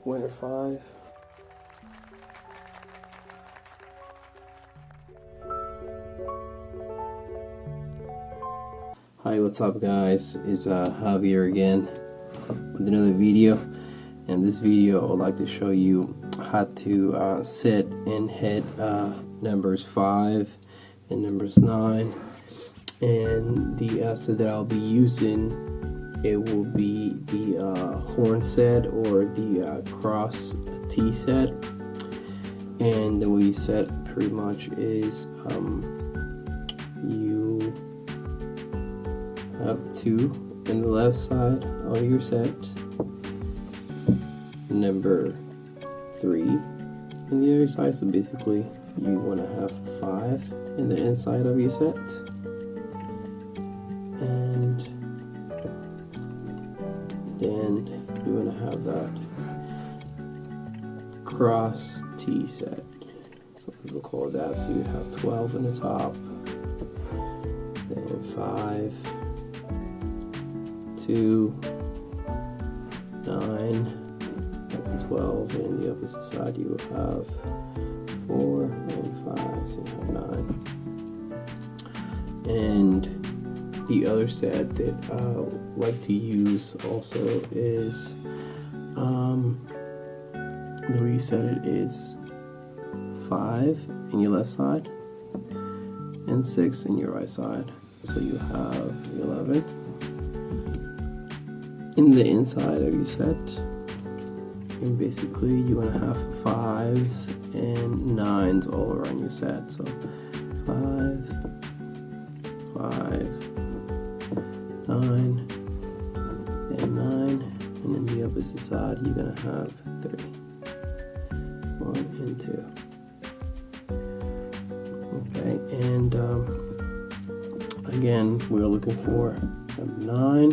Winner 5. Hi, what's up guys? It's Javier again with another video. In this video I would like to show you how to set and hit numbers 5 and numbers 9. And the set that I'll be using, it will be the horn set or the cross T set. And the way you set pretty much is you have 2 in the left side of your set, number 3 in the other side. So basically you want to have 5 in the inside of your set, and then you want to have that cross T set. So people call that. So you have 12 in the top, then 5, 2, 9, up to 12, and the opposite side you will have 4 and 5, so you have 9. And the other set that I like to use also is the way you set it is 5 in your left side and 6 in your right side, so you have 11 in the inside of your set. And basically you want to have 5s and 9s all around your set. So 5, 5, 9, and 9, and then the opposite side you're going to have 3, 1 and 2. Okay, and again we're looking for number 9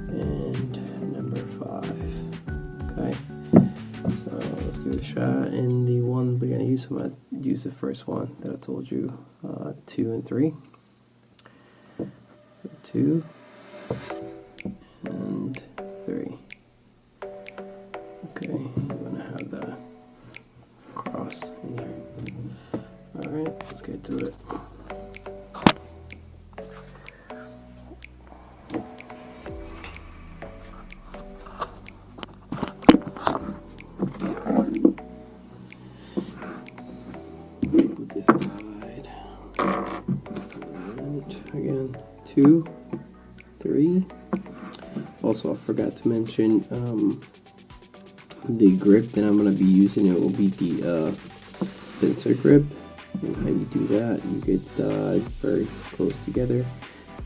and number 5. Okay, so let's give it a shot. And the one we're gonna use, I'm gonna use the first one that I told you, 2 and 3. So 2 and 3. Okay, you're gonna have the cross in there. All right, let's get to it. Again, 2, 3. Also, I forgot to mention the grip that I'm going to be using. It will be the pincer grip. And how you do that, you get very close together,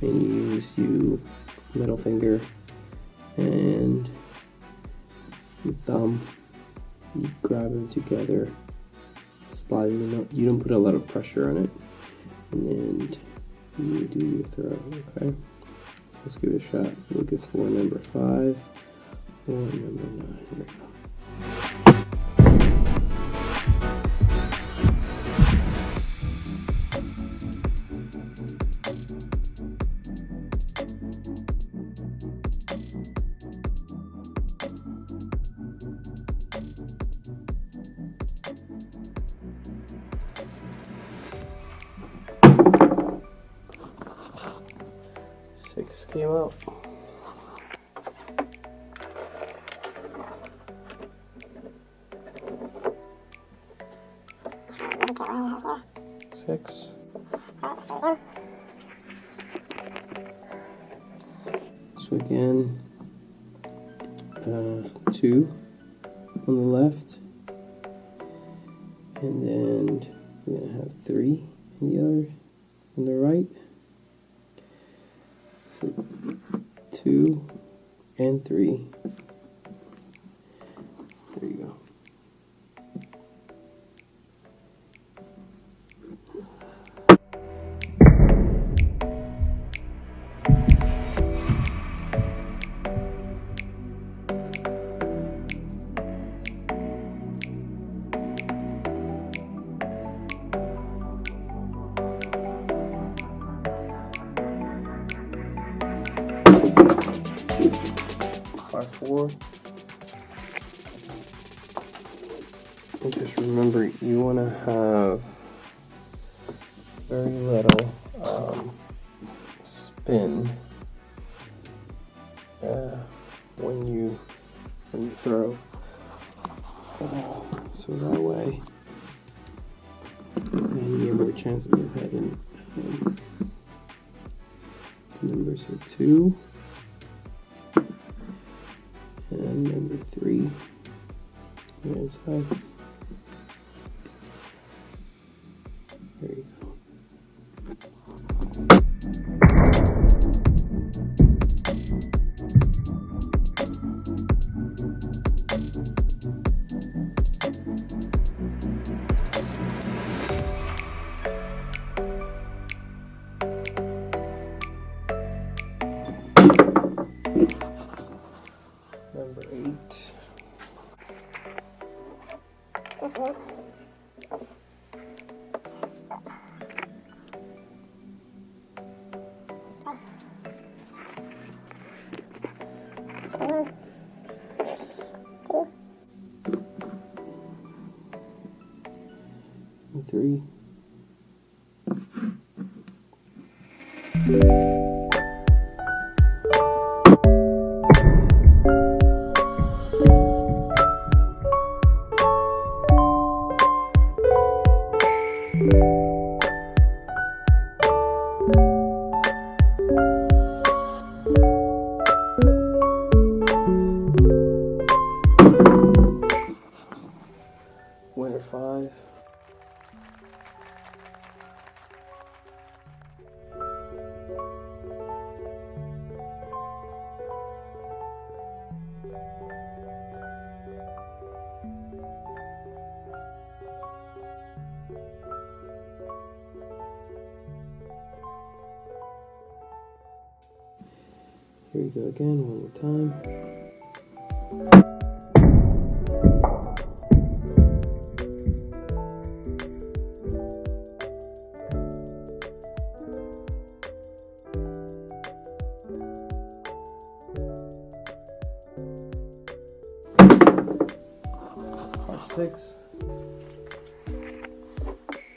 and you use your middle finger and your thumb. You grab them together, slide them up. You don't put a lot of pressure on it, and then you do your throw. Okay, so let's give it a shot. Looking for number 5 or number 9. Here we go. 6 came out. Six. So again, 2 on the left, and then we're gonna have 3 in the other on the right. So 2 and 3. There you go. Par 4. just remember you want to have very little spin when you throw, so that way you have more chance of having numbers are 2 and number 3 on the inside. There you go. Number 8. And 3. Winner 5. Here we go again, one more time. Part 6.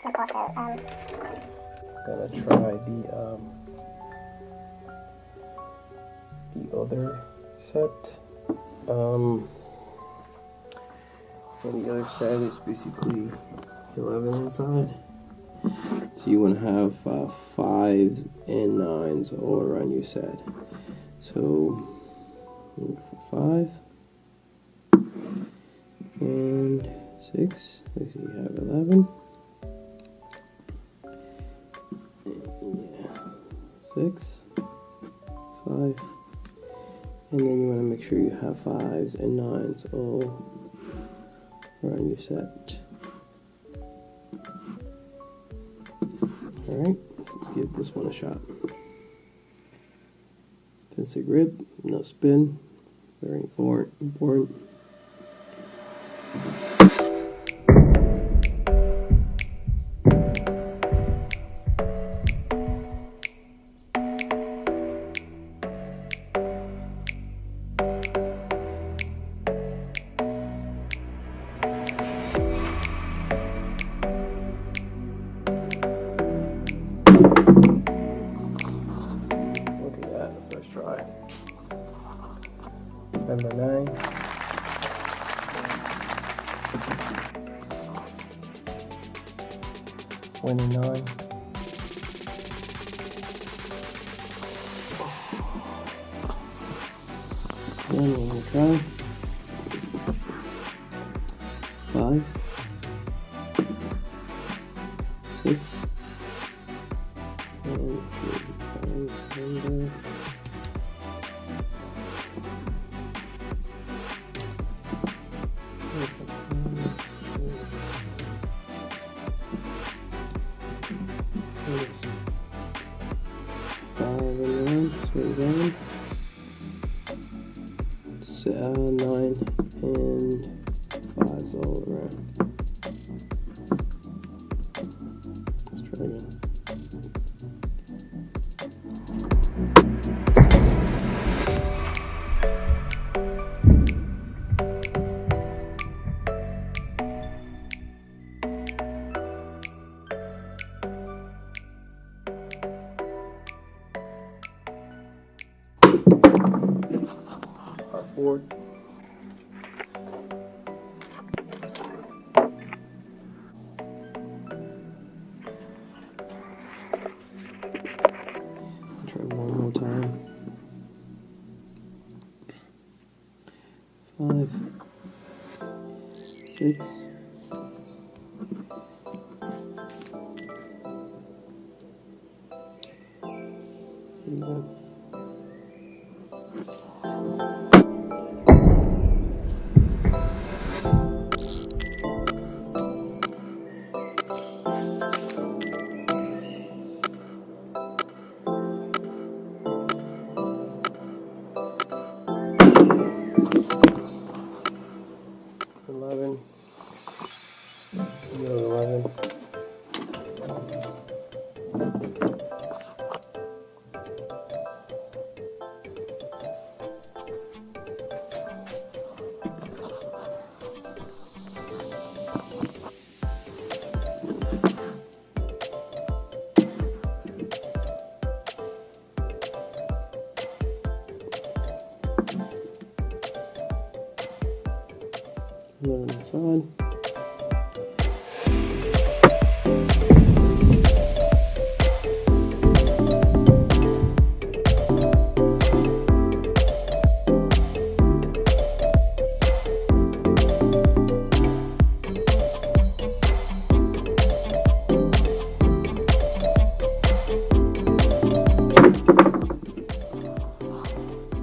I'm gonna try the other set. On the other side is basically 11 inside. So you want to have 5s and 9s all around your set. So 5 and 6. Let's see, you have 11. Yeah, 6, 5. And then you want to make sure you have 5s and 9s all around your set. Alright, let's give this one a shot. Pencil grip, no spin, very important. Try. Number 9. Winning 9. Then one more try. 5, 6, and 3. So 9 and 5s all around. Let's try again. 6. One. 11. Another 11. It's on.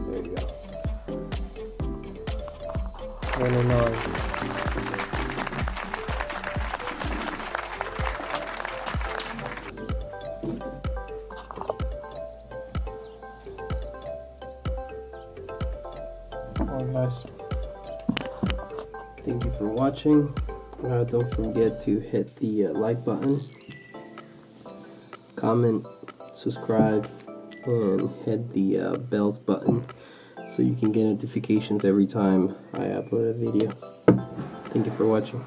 There you go. 1 and 9. Alright guys, thank you for watching. Don't forget to hit the like button, comment, subscribe, and hit the bells button so you can get notifications every time I upload a video. Thank you for watching.